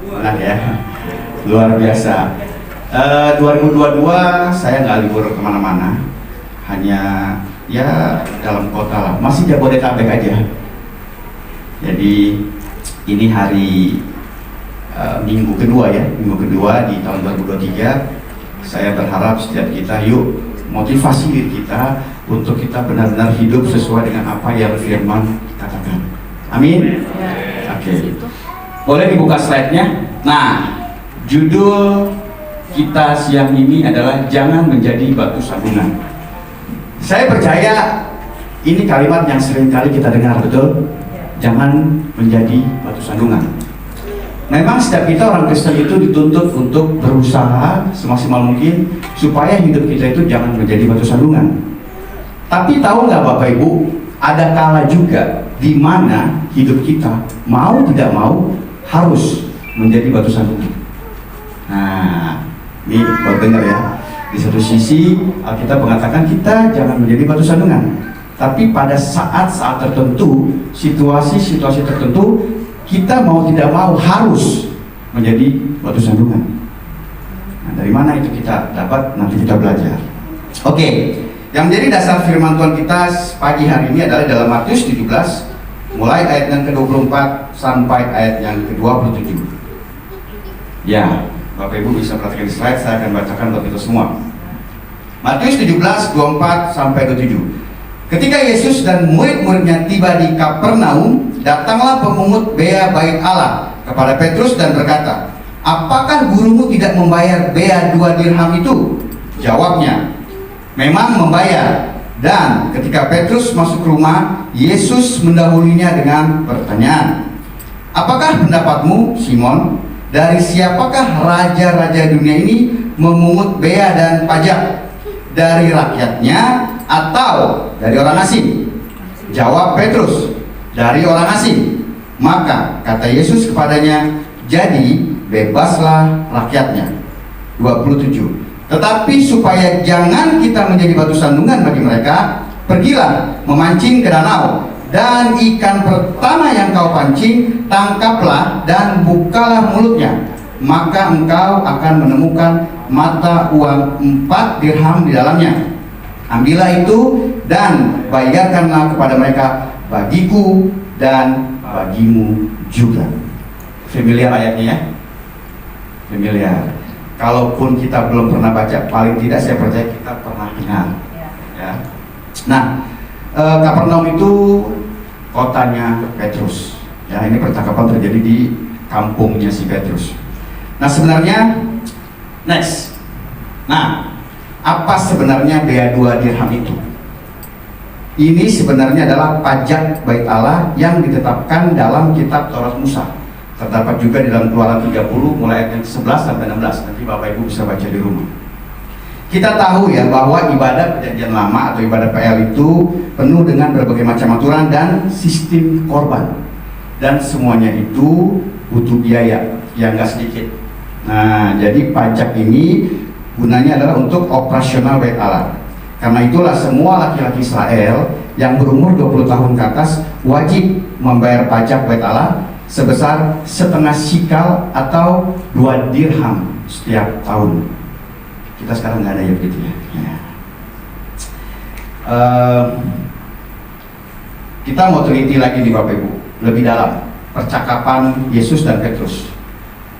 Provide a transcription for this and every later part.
Nah ya, luar biasa. 2022 saya nggak libur kemana-mana, hanya ya dalam kota lah, masih Jabodetabek aja. Jadi ini hari minggu kedua ya, minggu kedua di tahun 2023. Saya berharap setiap kita yuk motivasi diri kita untuk kita benar-benar hidup sesuai dengan apa yang firman katakan. Amin. Oke. Boleh dibuka slide-nya? Nah, judul kita siang ini adalah jangan menjadi batu sandungan. Saya percaya ini kalimat yang sering kali kita dengar, betul? Jangan menjadi batu sandungan. Memang setiap kita orang Kristen itu dituntut untuk berusaha semaksimal mungkin supaya hidup kita itu jangan menjadi batu sandungan. Tapi tahu nggak Bapak Ibu, ada kala juga di mana hidup kita mau tidak mau harus menjadi batu sandungan. Nah, ini buat dengar ya. Di satu sisi Alkitab mengatakan kita jangan menjadi batu sandungan. Tapi pada saat-saat tertentu, situasi-situasi tertentu, kita mau tidak mau harus menjadi batu sandungan. Nah, dari mana itu kita dapat? Nanti kita belajar. Oke, yang menjadi dasar firman Tuhan kita pagi hari ini adalah dalam Matius 17, mulai ayat yang ke-24 sampai ayat yang ke-27. Ya, Bapak Ibu bisa perhatikan di slide, saya akan bacakan untuk itu semua. Matius 17, 24 sampai 27. Ketika Yesus dan murid-muridnya tiba di Kapernaum, datanglah pemungut bea bait Allah kepada Petrus dan berkata, "Apakah gurumu tidak membayar bea 2 dirham itu?" Jawabnya, "Memang membayar." Dan ketika Petrus masuk rumah, Yesus mendahulunya dengan pertanyaan, "Apakah pendapatmu, Simon? Dari siapakah raja-raja dunia ini memungut bea dan pajak? Dari rakyatnya atau dari orang asing?" Jawab Petrus, "Dari orang asing." Maka kata Yesus kepadanya, "Jadi bebaslah rakyatnya." 27. Tetapi supaya jangan kita menjadi batu sandungan bagi mereka, pergilah memancing ke danau, dan ikan pertama yang kau pancing, tangkaplah dan bukalah mulutnya. Maka engkau akan menemukan mata uang 4 dirham di dalamnya. Ambillah itu dan bayarkanlah kepada mereka, bagiku dan bagimu juga. Familiar ayatnya ya? Familiar. Kalaupun kita belum pernah baca, paling tidak saya percaya kita pernah dengar. Ya. Nah, Kapernaum itu kotanya Petrus. Ya, ini percakapan terjadi di kampungnya si Petrus. Nah, sebenarnya next. Nah, apa sebenarnya bea 2 dirham itu? Ini sebenarnya adalah pajak bait Allah yang ditetapkan dalam kitab Taurat Musa. Terdapat juga di dalam Keluaran 30 mulai ayat 11 sampai 16. Nanti Bapak Ibu bisa baca di rumah. Kita tahu ya bahwa ibadah perjanjian lama atau ibadah PL itu penuh dengan berbagai macam aturan dan sistem korban. Dan semuanya itu butuh biaya yang gak sedikit. Nah, jadi pajak ini gunanya adalah untuk operasional bait Allah. Karena itulah semua laki-laki Israel yang berumur 20 tahun ke atas wajib membayar pajak bait Allah sebesar setengah sikal atau 2 dirham setiap tahun. Kita sekarang nggak ada ya begitu ya. Kita mau teliti lagi nih Bapak Ibu lebih dalam percakapan Yesus dan Petrus.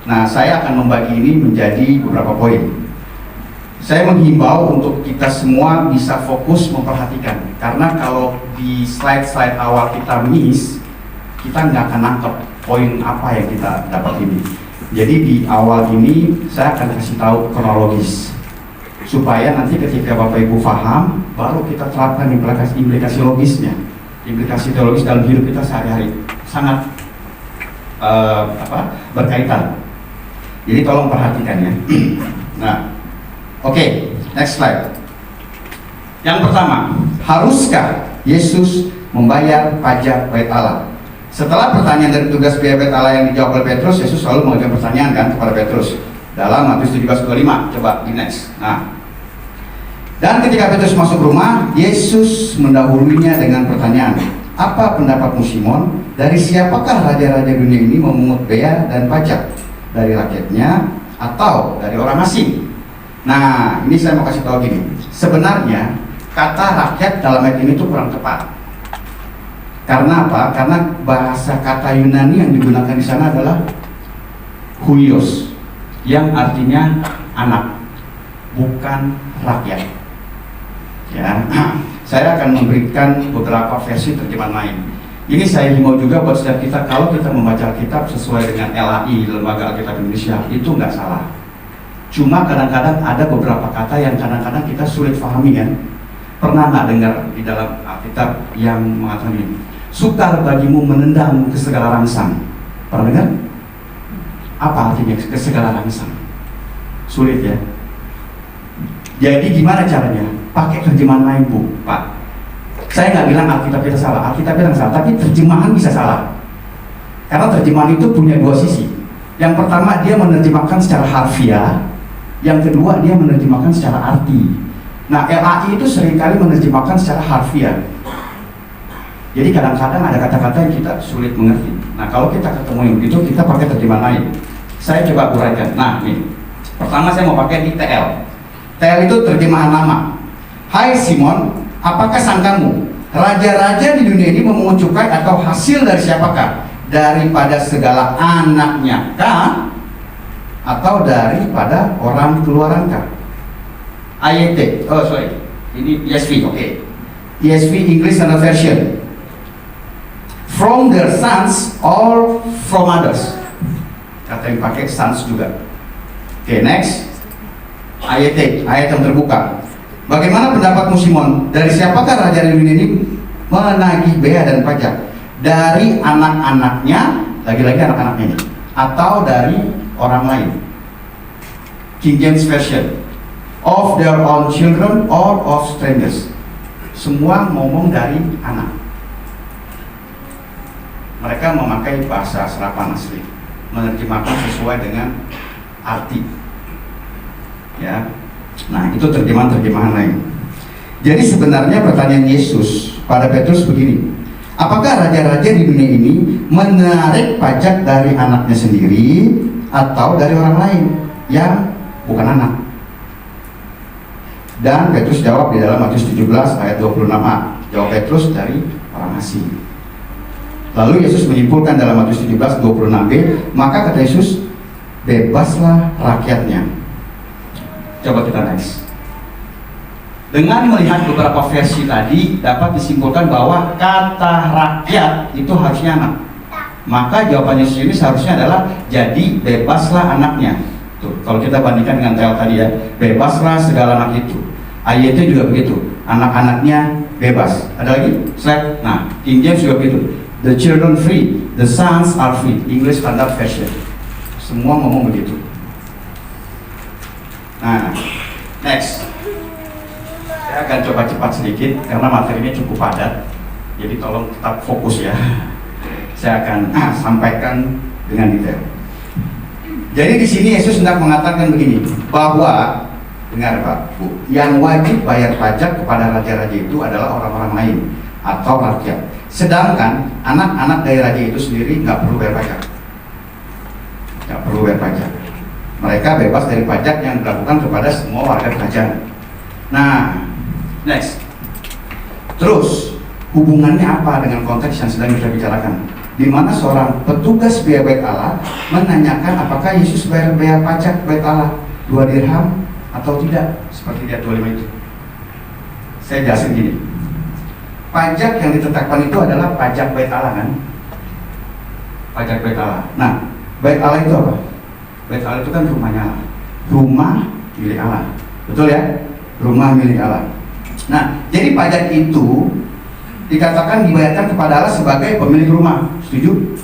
Nah, saya akan membagi ini menjadi beberapa poin. Saya menghimbau untuk kita semua bisa fokus memperhatikan, karena kalau di slide-slide awal kita miss, kita nggak akan nangkep poin apa yang kita dapat ini. Jadi di awal ini saya akan kasih tahu kronologis, supaya nanti ketika Bapak Ibu paham, baru kita terapkan implikasi logisnya, implikasi teologis dalam hidup kita sehari-hari. Sangat berkaitan. Jadi tolong perhatikan ya. Nah, oke, next slide. Yang pertama, haruskah Yesus membayar pajak bait Allah? Setelah pertanyaan dari tugas biaya bait Allah yang dijawab oleh Petrus, Yesus selalu mengajukan pertanyaan kan kepada Petrus dalam Matius 17:25. Coba di next. Nah, dan ketika Petrus masuk rumah, Yesus mendahulunya dengan pertanyaan, "Apa pendapatmu Simon? Dari siapakah raja-raja dunia ini memungut bea dan pajak? dari rakyatnya atau dari orang asing. Nah, ini saya mau kasih tahu gini. Sebenarnya kata rakyat dalam ayat ini tuh kurang tepat. Karena apa? Karena bahasa kata Yunani yang digunakan di sana adalah huios, yang artinya anak, bukan rakyat. Ya, saya akan memberikan beberapa versi terjemahan lain. Ini saya himbau juga buat setiap kita, kalau kita membaca kitab sesuai dengan LAI, Lembaga Alkitab Indonesia, itu nggak salah. Cuma kadang-kadang ada beberapa kata yang kadang-kadang kita sulit pahami kan. Pernah nggak dengar di dalam Alkitab yang mengatakan ini, sukar bagimu menendang ke segala rangsang? Pernah dengar? Apa artinya ke segala rangsang? Sulit ya. Jadi gimana caranya? Pakai terjemahan lain, Bu, Pak. Saya nggak bilang Alkitab kita salah, Alkitab bilang salah, tapi terjemahan bisa salah. Karena terjemahan itu punya dua sisi. Yang pertama, dia menerjemahkan secara harfiah. Yang kedua, dia menerjemahkan secara arti. Nah, LAI itu seringkali menerjemahkan secara harfiah. Jadi kadang-kadang ada kata-kata yang kita sulit mengerti. Nah, kalau kita ketemu yang begitu, kita pakai terjemahan lain. Saya coba uraikan. Nah, nih. Pertama saya mau pakai di TL. TL itu terjemahan nama. Hai Simon, apakah sangkamu raja-raja di dunia ini memungut cukai atau hasil dari siapakah? Daripada segala anaknya kah? Atau daripada orang keluarankah? AYT, ini ESV, oke. ESV English Standard Version. From their sons or from others. Kata yang pakai sons juga. Oke, next. AYT, ayat yang terbuka. Bagaimana pendapatmu Simon? Dari siapakah raja di dunia ini menagih bea dan pajak? Dari anak-anaknya, lagi-lagi anak-anaknya ini, atau dari orang lain? King James Version. Of their own children or of strangers. Semua ngomong dari anak. Mereka memakai bahasa serapan asli, menerjemahkan sesuai dengan arti. Ya. Nah, itu terjemahan-terjemahan lain. Jadi sebenarnya pertanyaan Yesus pada Petrus begini, apakah raja-raja di dunia ini menarik pajak dari anaknya sendiri atau dari orang lain yang bukan anak? Dan Petrus jawab di dalam Matius 17 ayat 26a. Jawab Petrus, dari orang asing. Lalu Yesus menyimpulkan dalam Matius 17 26b, maka kata Yesus, bebaslah rakyatnya. Coba kita next. Dengan melihat beberapa versi tadi, dapat disimpulkan bahwa kata rakyat itu harusnya anak. Maka jawabannya Yesus ini seharusnya adalah, jadi bebaslah anaknya. Tuh, kalau kita bandingkan dengan tel tadi ya, bebaslah segala anak itu. Ayatnya juga begitu, anak-anaknya bebas. Ada lagi? Slide. Nah, King James juga begitu. The children free, the sons are free. English Standard Version. Semua ngomong begitu. Nah, next. Saya akan coba cepat sedikit karena materinya cukup padat. Jadi tolong tetap fokus ya. Saya akan sampaikan dengan detail. Jadi di sini Yesus hendak mengatakan begini, bahwa dengar Pak, Bu, yang wajib bayar pajak kepada raja-raja itu adalah orang-orang lain atau rakyat. Sedangkan anak-anak dari raja itu sendiri nggak perlu bayar pajak. Nggak perlu bayar pajak. Mereka bebas dari pajak yang dilakukan kepada semua warga kerajaan. Nah, next. Terus, hubungannya apa dengan konteks yang sedang kita bicarakan? Di mana seorang petugas biaya bait Allah menanyakan apakah Yesus bayar pajak bait Allah 2 dirham atau tidak, seperti di ayat 25 itu. Saya jelasin gini. Pajak yang ditetapkan itu adalah pajak bait Allah kan? Pajak bait Allah. Nah, bait Allah itu apa? Bait Allah itu kan rumahnya Allah, rumah milik Allah, betul ya? Rumah milik Allah. Nah, jadi pajak itu dikatakan dibayarkan kepada Allah sebagai pemilik rumah, setuju?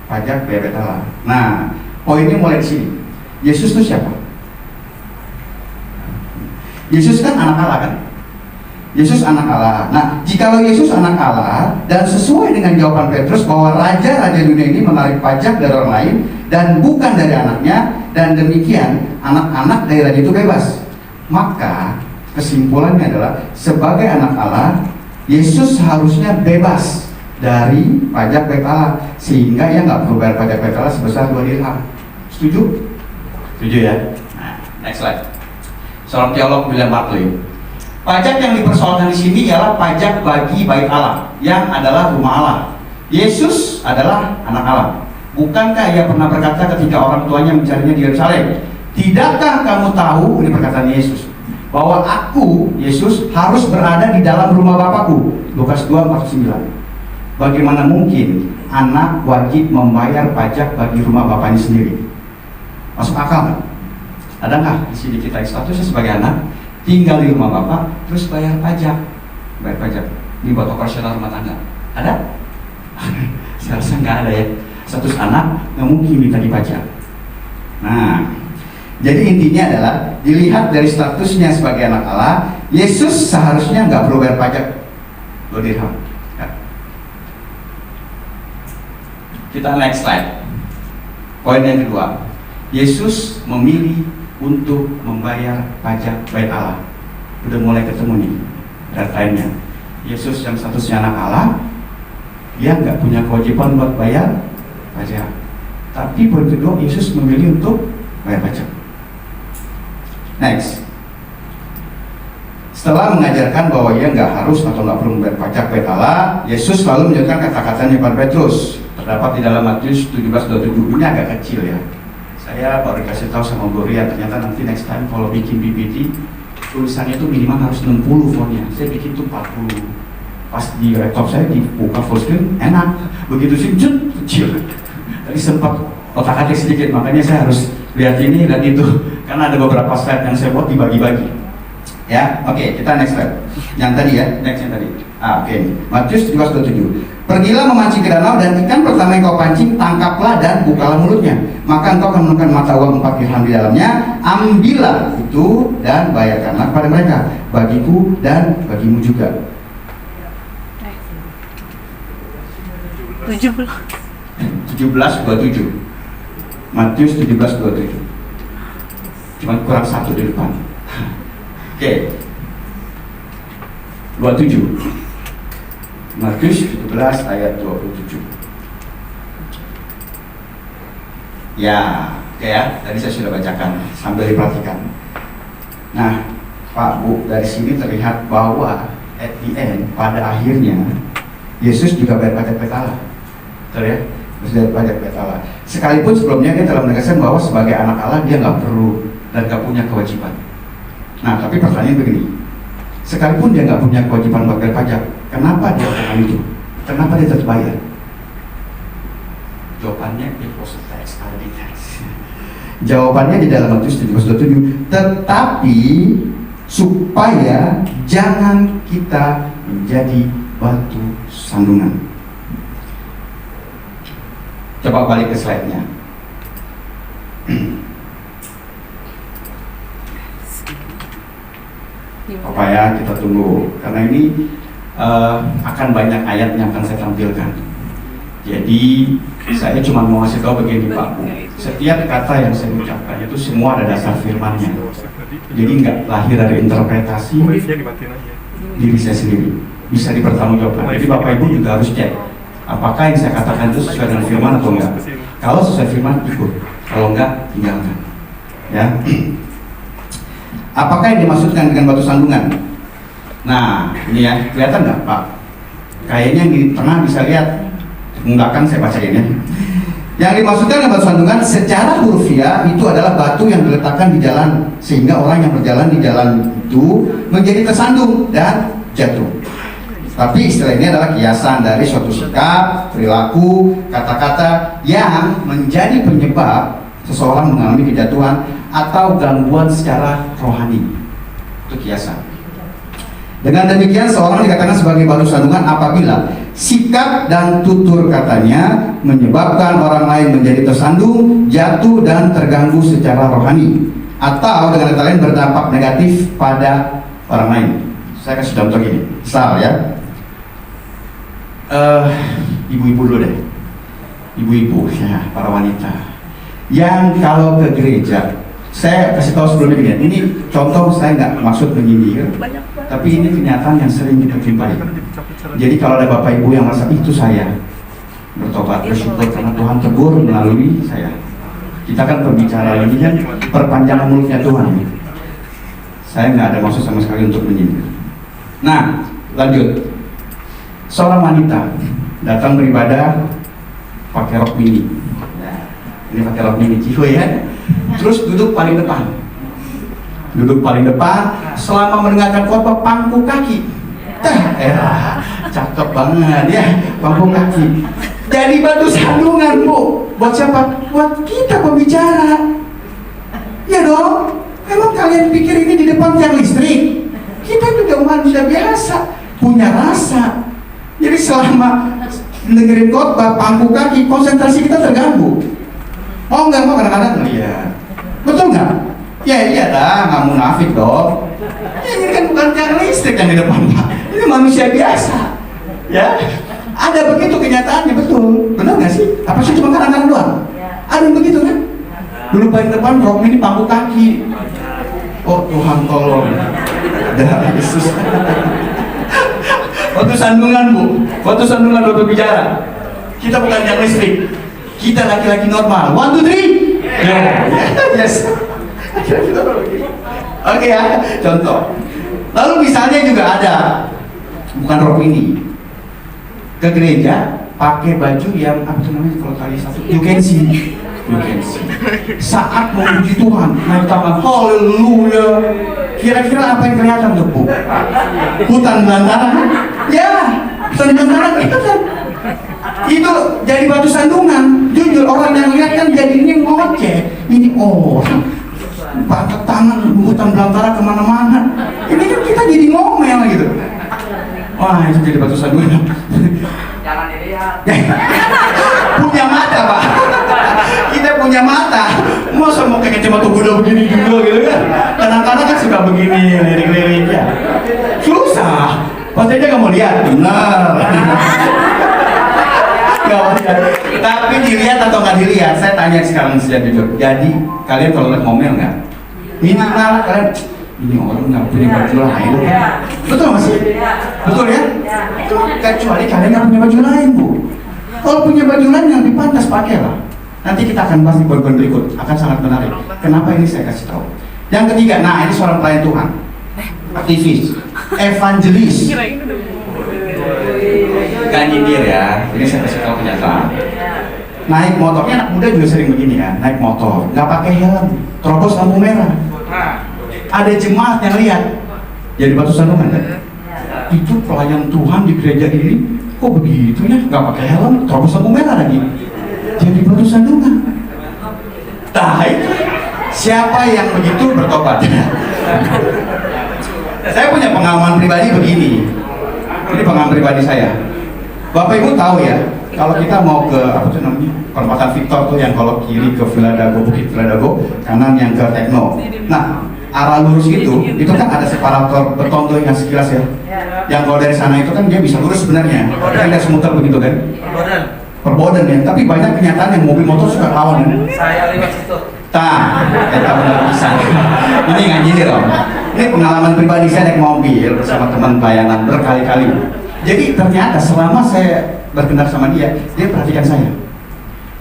Pajak bait Allah. Nah, poinnya mulai di sini. Yesus itu siapa? Yesus kan anak Allah kan? Yesus anak Allah. Nah, jikalau Yesus anak Allah dan sesuai dengan jawaban Petrus bahwa raja-raja dunia ini menarik pajak dari orang lain dan bukan dari anaknya, dan demikian anak-anak dari raja itu bebas, maka kesimpulannya adalah sebagai anak Allah, Yesus harusnya bebas dari pajak bait Allah, sehingga ia nggak perlu bayar pajak bait Allah sebesar 2 dirham. Setuju? Setuju ya? Nah, next slide. Seorang teolog William Barclay. Pajak yang dipersoalkan di sini ialah pajak bagi bait Allah, yang adalah rumah Allah. Yesus adalah anak Allah. Bukankah ia pernah berkata ketika orang tuanya mencarinya di Yerusalem, tidakkah kamu tahu, ini perkataan Yesus, bahwa aku, Yesus, harus berada di dalam rumah Bapakku? Lukas 2:49. Bagaimana mungkin anak wajib membayar pajak bagi rumah bapaknya sendiri? Masuk akal nggak? Ada nggak di sini kita statusnya sebagai anak, tinggal di rumah bapak, terus bayar pajak? Bayar pajak ini buat operasional rumah tangga. Ada? Saya rasa nggak ada ya. Status anak nggak mungkin minta dipajak. Nah, jadi intinya adalah dilihat dari statusnya sebagai anak Allah, Yesus seharusnya nggak perlu bayar pajak 2 dirham. Ya. Kita next slide. Poin yang kedua, Yesus memilih untuk membayar pajak bait Allah. Udah mulai ketemu nih datanya. Yesus yang statusnya anak Allah, dia nggak punya kewajiban buat bayar pajak. Tapi poin kedua, Yesus memilih untuk bayar pajak. Next. Setelah mengajarkan bahwa ia nggak harus atau nggak perlu membayar pajak bait Allah, Yesus lalu menyebutkan kata-katanya pada Petrus. Terdapat di dalam Matius 17:27. Ini agak kecil ya. Saya baru kasih tahu sama Gloria, ternyata nanti next time kalau bikin PPT tulisannya itu minimal harus 60 fontnya. Saya bikin tuh 40. Pas di laptop saya dibuka full screen, enak. Begitu sih, kecil. Tadi sempat otak-atik sedikit, makanya saya harus lihat ini dan itu. Karena ada beberapa slide yang saya buat dibagi-bagi. Ya, oke, kita next slide. Yang tadi ya, next yang tadi. Oke. Matius 17:27. Pergilah memancing ke danau, dan ikan pertama yang kau pancing, tangkaplah dan bukalah mulutnya. Maka engkau akan menemukan mata uang 4 dirham di dalamnya. Ambillah itu dan bayarkanlah kepada mereka, bagiku dan bagimu juga. 17:27. Matius 17:27. Cuma kurang 1 di depan. Oke. 27. Matius 17 ayat 27. Ya, oke ya, tadi saya sudah bacakan sambil diperhatikan. Nah, Pak Bu, dari sini terlihat bahwa at the end, pada akhirnya Yesus juga bayar pajak bait Allah. Betul ya? Yesus bayar pajak bait Allah. Sekalipun sebelumnya dia telah menegaskan bahwa sebagai anak Allah dia nggak perlu dan nggak punya kewajiban. Nah, tapi pertanyaan begini, sekalipun dia nggak punya kewajiban bayar pajak, kenapa dia lakukan itu? Kenapa dia tetap bayar? Jawabannya it was a tax, already tax. Jawabannya di dalam Matius 17:27. Tetapi supaya jangan kita menjadi batu sandungan. Coba balik ke slide-nya. Apa ya, kita tunggu karena ini akan banyak ayat yang akan saya tampilkan. Jadi saya cuma mau ngasih tahu begini Pak Bu, setiap kata yang saya ucapkan itu semua ada dasar firman-nya. Jadi nggak lahir dari interpretasi diri saya sendiri, bisa dipertanggungjawabkan. Jadi Bapak Ibu juga harus cek apakah yang saya katakan itu sesuai dengan firman atau enggak. Kalau sesuai firman ikut, kalau enggak tinggalkan. Ya. Apakah yang dimaksudkan dengan batu sandungan? Nah, ini ya, kelihatan nggak Pak? Kayaknya di tengah bisa lihat. Belakang saya bacain ya. Yang dimaksudkan dengan batu sandungan secara hurufiah itu adalah batu yang diletakkan di jalan sehingga orang yang berjalan di jalan itu menjadi tersandung dan jatuh. Tapi istilah ini adalah kiasan dari suatu sikap, perilaku, kata-kata yang menjadi penyebab seseorang mengalami kejatuhan atau gangguan secara rohani. Itu kiasan. Dengan demikian seorang dikatakan sebagai batu sandungan apabila sikap dan tutur katanya menyebabkan orang lain menjadi tersandung, jatuh dan terganggu secara rohani, atau dengan kata lain berdampak negatif pada orang lain. Saya kasih contoh gini, misal ya, ibu-ibu dulu deh, ibu-ibu ya, para wanita yang kalau ke gereja, saya kasih tahu sebelumnya gini, ini contoh, saya nggak maksud menyindir, tapi ini kenyataan yang sering kita jumpai. Jadi kalau ada bapak ibu yang merasa itu saya bertobat, bersyukur karena Tuhan tegur melalui saya. Kita kan berbicara ini kan perpanjangan mulutnya Tuhan. Saya nggak ada maksud sama sekali untuk menyindir. Nah, lanjut. Seorang wanita datang beribadah pakai rok mini. Ini pakai rok mini cihuy ya. Terus duduk paling depan. Duduk paling depan selama mendengarkan khotbah pangku kaki. Cakep banget ya, pangku kaki. Jadi batu sandungan, Bu. Buat siapa? Buat kita pembicara. Ya dong. Emang kalian pikir ini di depan tiang listrik? Kita juga manusia biasa, punya rasa. Jadi selama dengerin khotbah pangku kaki, konsentrasi kita terganggu. Oh nggak mau kadang-kadang ngeliat. Betul nggak? Ya iya dah, nggak munafik dong. Ya, ini kan bukan tiang listrik yang di depan Pak. Ini manusia biasa. Ya, ada begitu kenyataannya, betul. Benar nggak sih? Apa sih cuma kadang-kadang doang? Ada yang begitu kan? Dulu paling depan rok ini pangku kaki. Oh Tuhan tolong. Darah Yesus. Waktu sandungan Bu, waktu sandungan waktu bicara. Kita bukan yang listrik. Kita laki-laki normal. 1, 2, 3. Yes. Oke ya, contoh. Lalu misalnya juga ada, bukan rok ini, ke gereja pakai baju yang apa tuh namanya kalau tadi satu, you can see. Saat memuji Tuhan, naik tangan, haleluya. Kira-kira apa yang kelihatan tuh Bu? Hutan belantara? Ya, hutan belantara kelihatan. Itu jadi batu sandungan. Jujur orang yang lihat kan jadinya ngoceh. Ini orang pakai tangan hutan belantara kemana-mana. Ini kan kita jadi ngomel gitu. Wah itu jadi batu sandungan. Jangan dilihat. Punya mata Pak. Kita punya mata. Masa mau kayak kacamata Buddha begini juga gitu kan? Kadang-kadang kan suka begini lirik-liriknya. Susah. Pasti aja kamu lihat. Benar. Tapi dilihat atau nggak dilihat, saya tanya sekarang sejak jujur. Jadi kalian kalau lihat ngomel nggak? Minimal kalian ini orang nggak punya baju lain. Betul nggak sih? Betul ya? Kecuali kalian nggak punya baju lain Bu. Kalau punya baju lain yang dipantas pakai lah. Nanti kita akan bahas di bagian berikut, akan sangat menarik. Kenapa ini saya kasih tahu? Yang ketiga, nah ini seorang pelayan Tuhan, aktivis, evangelis. Gak nyindir ya, ini saya kasih tahu kenyataan. Naik motornya anak muda juga sering begini kan, naik motor, nggak pakai helm, terobos lampu merah. Ada jemaat yang lihat, jadi batu sandungan kan? Itu pelayan Tuhan di gereja ini, kok begitu ya? Nggak pakai helm, terobos lampu merah lagi, jadi batu sandungan. Nah itu, siapa yang begitu bertobat? Saya punya pengalaman pribadi begini. Ini pengalaman pribadi saya. Bapak Ibu tahu ya, kalau kita mau ke apa tuh namanya perempatan Victor tuh yang kalau kiri ke Villa Dago, Bukit Villa Dago, kanan yang ke Tekno. Nah, arah lurus itu kan ada separator beton tuh yang sekilas ya. Yang kalau dari sana itu kan dia bisa lurus sebenarnya. Kan ada semuter begitu kan? Perboden ya. Tapi banyak kenyataan yang mobil motor suka lawan. Saya lewat situ. Kita benar bisa. Ini nggak nyindir Om. Ini pengalaman pribadi saya naik mobil bersama teman pelayanan berkali-kali. Jadi ternyata selama saya berkenal sama dia perhatikan saya.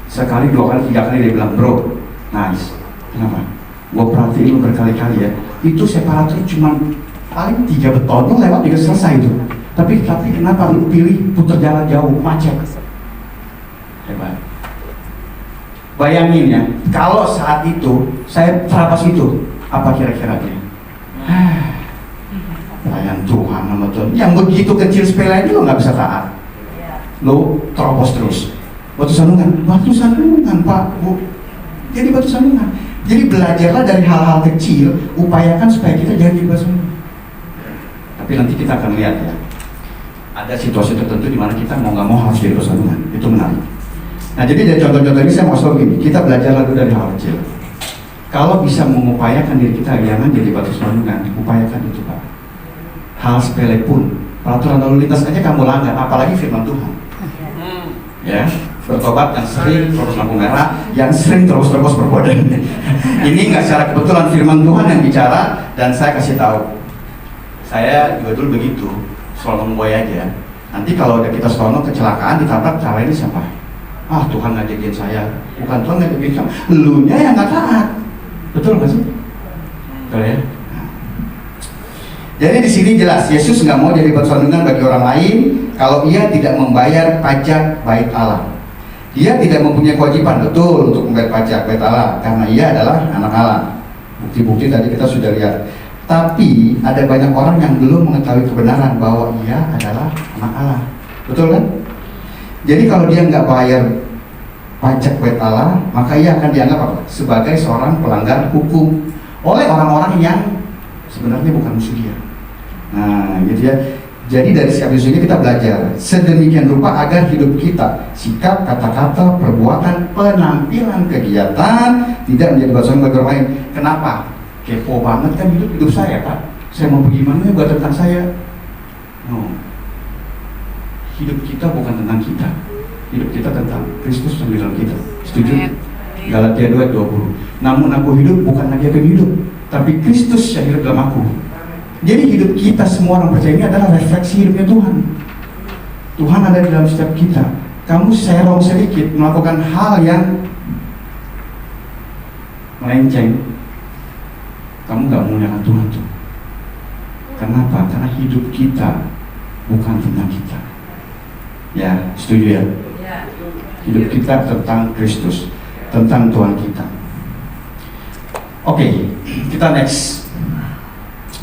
Sekali, 2 kali, 3 kali dia bilang, bro, nice. Kenapa? Gue perhatiin lu berkali-kali ya. Itu separator cuma paling 3 beton, lu lewat juga selesai itu. Tapi kenapa lu pilih putar jalan jauh, macet? Hebat. Bayangin ya, kalau saat itu saya terabas itu, apa kira-kira dia? Pelayan Tuhan sama Tuhan. Yang begitu kecil sepele itu lo nggak bisa taat. Lo terobos terus. Batu sandungan Pak, Bu. Jadi batu sandungan. Jadi belajarlah dari hal-hal kecil, upayakan supaya kita jadi batu sandungan. Tapi nanti kita akan lihat ya. Ada situasi tertentu di mana kita mau nggak mau harus jadi batu sandungan. Itu menarik. Nah jadi dari contoh-contoh ini saya mau selalu gini, kita belajar lalu dari hal kecil. Kalau bisa mengupayakan diri kita, jangan jadi batu sandungan, upayakan itu Pak. Hal sepele pun, peraturan lalu lintas aja kamu langgar, apalagi firman Tuhan. Ya, bertobat yang sering terus lampu merah, yang sering terus berbodoh. Ini nggak secara kebetulan firman Tuhan yang bicara, dan saya kasih tahu. Saya juga dulu begitu, selalu memboy aja. Nanti kalau udah kita sono kecelakaan ditabrak, cara ini siapa? Ah, Tuhan ngajakin saya, bukan Tuhan ngajakin kamu, elunya yang nggak taat. Betul nggak sih? Betul ya. Nah. Jadi di sini jelas Yesus nggak mau jadi batu sandungan bagi orang lain kalau ia tidak membayar pajak bait Allah. Dia tidak mempunyai kewajiban betul untuk membayar pajak bait Allah karena ia adalah anak Allah. Bukti-bukti tadi kita sudah lihat. Tapi ada banyak orang yang belum mengetahui kebenaran bahwa ia adalah anak Allah. Betul kan? Jadi kalau dia nggak bayar pajak bait Allah, maka ia akan dianggap apa? Sebagai seorang pelanggar hukum oleh orang-orang yang sebenarnya bukan musuh dia. Nah, gitu ya. Jadi dari sikap Yesus ini kita belajar sedemikian rupa agar hidup kita, sikap, kata-kata, perbuatan, penampilan, kegiatan tidak menjadi batu bagi orang lain. Kenapa? Kepo banget kan hidup saya, Pak. Saya mau bagaimana buat tentang saya? No. Hidup kita bukan tentang kita. Hidup kita tentang Kristus yang di dalam kita. Setuju? Galatia 2:20. Namun aku hidup bukan lagi aku hidup, tapi Kristus yang hidup dalam aku. Jadi hidup kita semua orang percaya ini adalah refleksi hidupnya Tuhan. Tuhan ada di dalam setiap kita. Kamu serong sedikit melakukan hal yang melenceng, kamu gak memuliakan Tuhan tuh. Kenapa? Karena hidup kita bukan tentang kita. Ya, setuju ya? Hidup kita tentang Kristus, tentang Tuhan kita. Oke, kita next.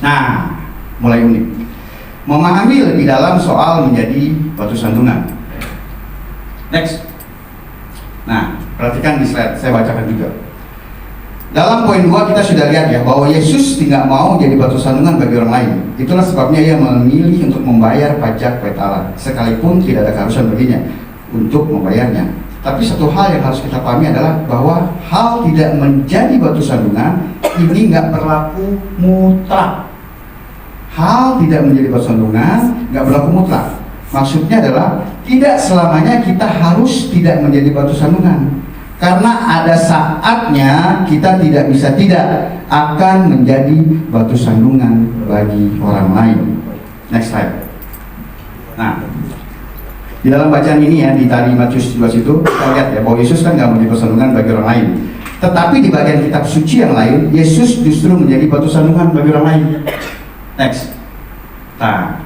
Nah, mulai unik. Memahami lebih dalam soal menjadi batu sandungan. Next. Nah, perhatikan di slide, saya bacakan juga. Dalam poin 2 kita sudah lihat ya bahwa Yesus tidak mau jadi batu sandungan bagi orang lain. Itulah sebabnya ia memilih untuk membayar pajak bait Allah, sekalipun tidak ada keharusan baginya untuk membayarnya. Tapi satu hal yang harus kita pahami adalah bahwa hal tidak menjadi batu sandungan ini nggak berlaku mutlak. Hal tidak menjadi batu sandungan nggak berlaku mutlak. Maksudnya adalah tidak selamanya kita harus tidak menjadi batu sandungan. Karena ada saatnya kita tidak bisa tidak akan menjadi batu sandungan bagi orang lain. Next slide. Nah, di dalam bacaan ini ya di tadi Matius 2 situ kita lihat ya bahwa Yesus kan nggak menjadi batu sandungan bagi orang lain. Tetapi di bagian kitab suci yang lain, Yesus justru menjadi batu sandungan bagi orang lain. Next. Nah,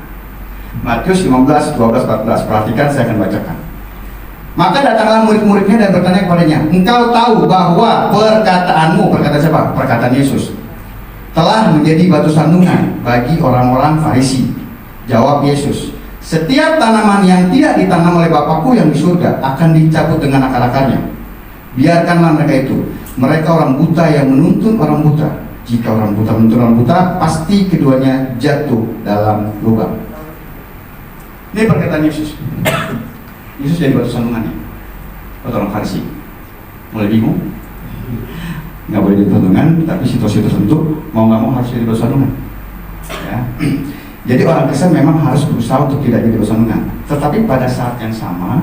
Matius 15, 12, 14. Perhatikan, saya akan bacakan. Maka datanglah murid-muridnya dan bertanya kepadanya, engkau tahu bahwa perkataanmu, perkataan siapa? Perkataan Yesus, telah menjadi batu sandungan bagi orang-orang Farisi. Jawab Yesus, setiap tanaman yang tidak ditanam oleh Bapakku yang di surga akan dicabut dengan akar-akarnya. Biarkanlah mereka itu. Mereka orang buta yang menuntun orang buta. Jika orang buta menuntun orang buta, pasti keduanya jatuh dalam lubang. Ini perkataan Yesus. Yesus jadi batu sandungannya buat orang Farisi. Mulai bingung? Nggak boleh jadi sandungan, tapi situasi tertentu mau nggak mau harus jadi batu sandungan. Ya. Jadi orang Kristen memang harus berusaha untuk tidak jadi batu sandungan. Tetapi pada saat yang sama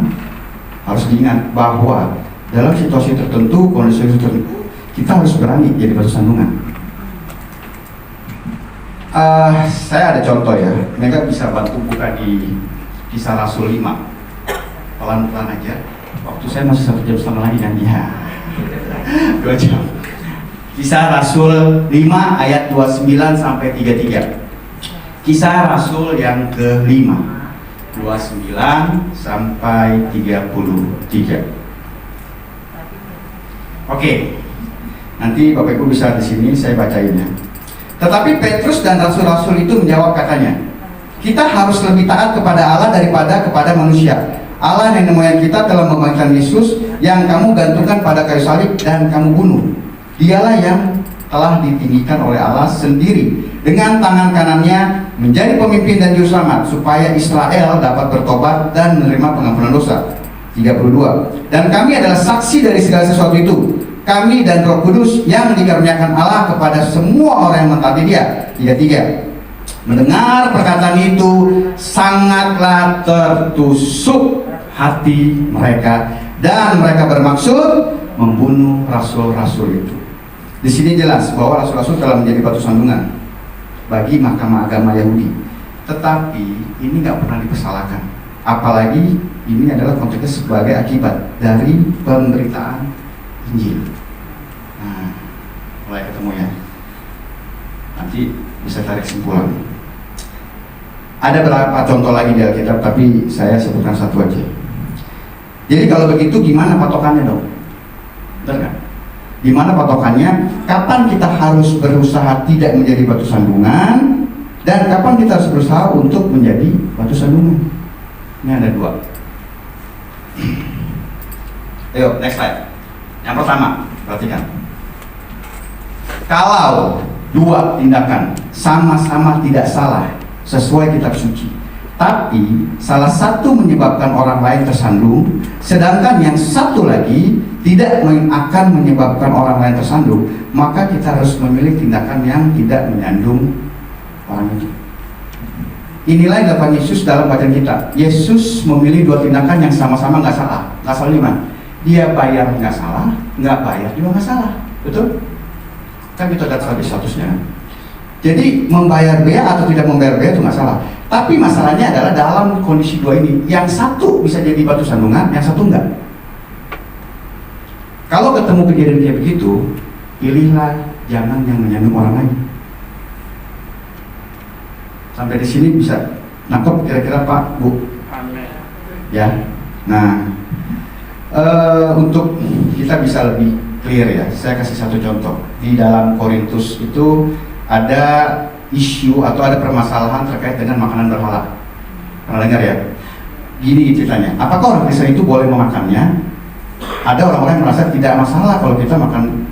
harus diingat bahwa dalam situasi tertentu, kondisi tertentu, kita harus berani jadi batu sandungan. Saya ada contoh ya. Mereka bisa bantu buka di Kisah Rasul 5. Pelan-pelan aja. Waktu saya masih 1 jam setengah lagi kan ya. 2 jam. Kisah Rasul 5 ayat 29 sampai 33. Kisah Rasul yang ke-5 29 sampai 33. Oke. Nanti Bapak Ibu bisa di sini saya bacain ya. Tetapi Petrus dan rasul-rasul itu menjawab katanya, kita harus lebih taat kepada Allah daripada kepada manusia. Allah nenek moyang kita telah membangkitkan Yesus yang kamu gantungkan pada kayu salib dan kamu bunuh. Dialah yang telah ditinggikan oleh Allah sendiri dengan tangan kanannya menjadi pemimpin dan juru selamat supaya Israel dapat bertobat dan menerima pengampunan dosa. 32. Dan kami adalah saksi dari segala sesuatu itu. Kami dan Roh Kudus yang dikaruniakan Allah kepada semua orang yang mentaati Dia. 33. Mendengar perkataan itu sangatlah tertusuk hati mereka dan mereka bermaksud membunuh rasul-rasul itu. Di sini jelas bahwa rasul-rasul telah menjadi batu sandungan bagi mahkamah agama Yahudi. Tetapi ini nggak pernah dipersalahkan. Apalagi ini adalah konteksnya sebagai akibat dari pemberitaan Injil. Nah, mulai ketemu ya. Nanti bisa tarik kesimpulan. Ada beberapa contoh lagi di Alkitab, tapi saya sebutkan satu aja. Jadi kalau begitu gimana patokannya dong? Benar nggak? Gimana patokannya? Kapan kita harus berusaha tidak menjadi batu sandungan, dan kapan kita harus berusaha untuk menjadi batu sandungan? Ini ada dua. Ayo, next slide. Yang pertama, perhatikan. Kalau dua tindakan sama-sama tidak salah sesuai kitab suci, tapi salah satu menyebabkan orang lain tersandung, sedangkan yang satu lagi tidak akan menyebabkan orang lain tersandung, maka kita harus memilih tindakan yang tidak menyandung orang itu. Inilah yang dilakukan Yesus dalam bacaan kita. Yesus memilih dua tindakan yang sama-sama nggak salah. Nggak salah gimana? Dia bayar nggak salah, nggak bayar juga nggak salah. Betul? Kan kita lihat tadi statusnya. Jadi membayar bea atau tidak membayar bea itu nggak salah. Tapi masalahnya adalah dalam kondisi dua ini, yang satu bisa jadi batu sandungan, yang satu enggak. Kalau ketemu kejadian kayak begitu, pilihlah jangan yang menyandung orang lain. Sampai di sini bisa nangkep kira-kira Pak, Bu? Amin. Ya. Nah, untuk kita bisa lebih clear ya, saya kasih satu contoh. Di dalam Korintus itu ada isu atau ada permasalahan terkait dengan makanan berhala. Pernah dengar ya? Gini ceritanya. Apakah orang Kristen itu boleh memakannya? Ada orang-orang yang merasa tidak masalah kalau kita makan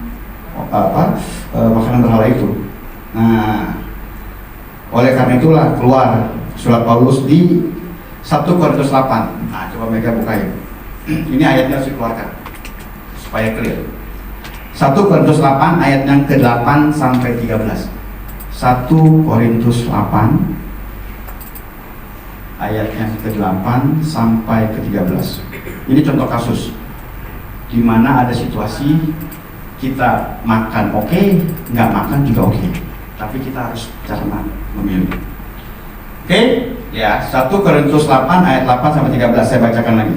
makanan berhala itu. Nah, oleh karena itulah keluar surat Paulus di 1 Korintus 8. Nah, coba Mega bukain. Ini ayatnya harus dikeluarkan supaya clear. 1 Korintus 8 ayat yang ke-8 sampai 13. 1 Korintus 8 ayat yang ke-8 sampai ke-13. Ini contoh kasus di mana ada situasi kita makan oke, nggak makan juga oke. Tapi kita harus cermat memilih. Oke, ya 1 Korintus 8 ayat 8 sampai 13 saya bacakan lagi.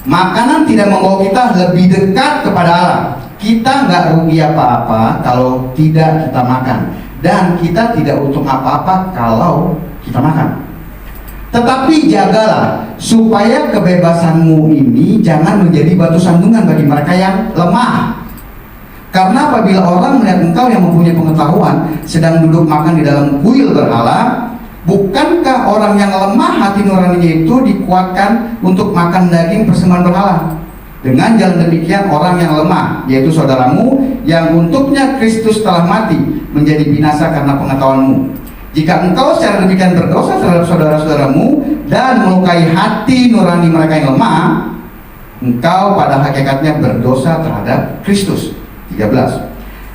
Makanan tidak membawa kita lebih dekat kepada Allah. Kita nggak rugi apa-apa kalau tidak kita makan, dan kita tidak untung apa-apa kalau kita makan. Tetapi jagalah supaya kebebasanmu ini jangan menjadi batu sandungan bagi mereka yang lemah. Karena apabila orang melihat engkau yang mempunyai pengetahuan sedang duduk makan di dalam kuil berhala, bukankah orang yang lemah hati nuraninya itu dikuatkan untuk makan daging persembahan berhala? Dengan jalan demikian orang yang lemah, yaitu saudaramu yang untuknya Kristus telah mati, menjadi binasa karena pengetahuanmu. Jika engkau secara demikian berdosa terhadap saudara-saudaramu dan melukai hati nurani mereka yang lemah, engkau pada hakikatnya berdosa terhadap Kristus. 13.